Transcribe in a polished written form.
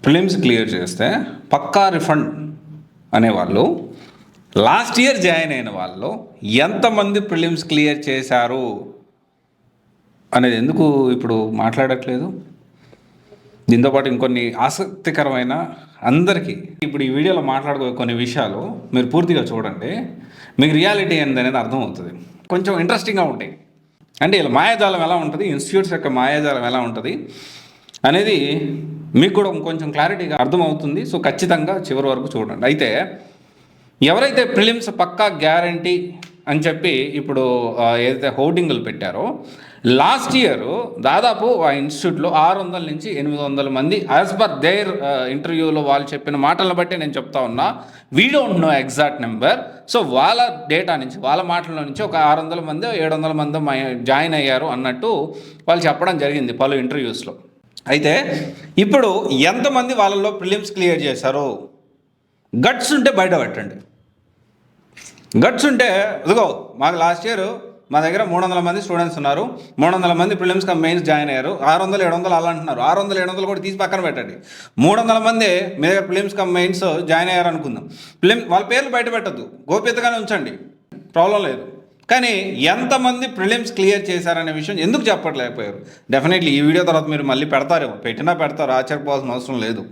Prelims clear చేస్తే పక్కా refund అనేవాళ్ళు last year join అయిన వాళ్ళు ఎంతమంది ప్రిలిమ్స్ క్లియర్ చేశారు అనేది ఎందుకు ఇప్పుడు మాట్లాడట్లేదు? దీంతోపాటు ఇంకొన్ని ఆసక్తికరమైన అందరికీ ఇప్పుడు ఈ వీడియోలో మాట్లాడుకో కొన్ని విషయాలు మీరు పూర్తిగా చూడండి, మీకు రియాలిటీ అనేది అర్థమవుతుంది. కొంచెం ఇంట్రెస్టింగ్గా ఉంటాయి. అంటే ఇలా మాయాజాలం ఎలా ఉంటుంది, ఇన్స్టిట్యూట్స్ యొక్క మాయాజాలం ఎలా ఉంటుంది అనేది మీకు కూడా కొంచెం క్లారిటీగా అర్థమవుతుంది. సో ఖచ్చితంగా చివరి వరకు చూడండి. అయితే ఎవరైతే ప్రిలిమ్స్ పక్కా గ్యారంటీ అని చెప్పి ఇప్పుడు ఏదైతే హోర్డింగులు పెట్టారో, లాస్ట్ ఇయర్ దాదాపు ఆ ఇన్స్టిట్యూట్లో 600 నుంచి 800 మంది యాజ్ పర్ దేర్ ఇంటర్వ్యూలో వాళ్ళు చెప్పిన మాటలను బట్టి నేను చెప్తా ఉన్నా, we don't know exact number. So వాళ్ళ డేటా నుంచి, వాళ్ళ మాటల నుంచి ఒక 600 మంది 700 మంది జాయిన్ అయ్యారు అన్నట్టు వాళ్ళు చెప్పడం జరిగింది పలు ఇంటర్వ్యూస్లో. అయితే ఇప్పుడు ఎంతమంది వాళ్ళల్లో ప్రిలిమ్స్ క్లియర్ చేశారు? గట్స్ ఉంటే బయట పెట్టండి. గట్స్ ఉంటే ఇదిగో మాకు లాస్ట్ ఇయర్ మా దగ్గర 300 మంది స్టూడెంట్స్ ఉన్నారు, 300 మంది ప్రిలిమ్స్ కమ్ మెయిన్స్ జాయిన్ అయ్యారు, 600 700 అలా అంటున్నారు. 600 700 కూడా తీసి పక్కన పెట్టండి. 300 మంది మీ దగ్గర ప్రిలిమ్స్ కమ్ మెయిన్స్ జాయిన్ అయ్యారు అనుకుందాం. వాళ్ళ పేర్లు బయట పెట్టద్దు, గోప్యతగానే ఉంచండి, ప్రాబ్లం లేదు. కానీ ఎంతమంది ప్రిలిమ్స్ క్లియర్ చేశారనే విషయం ఎందుకు చెప్పట్లేకపోయారు? డెఫినెట్లీ ఈ వీడియో తర్వాత మీరు మళ్ళీ పెడతారేమో, పెట్టినా పెడతారు, ఆశ్చర్యపోవాల్సిన అవసరం లేదు.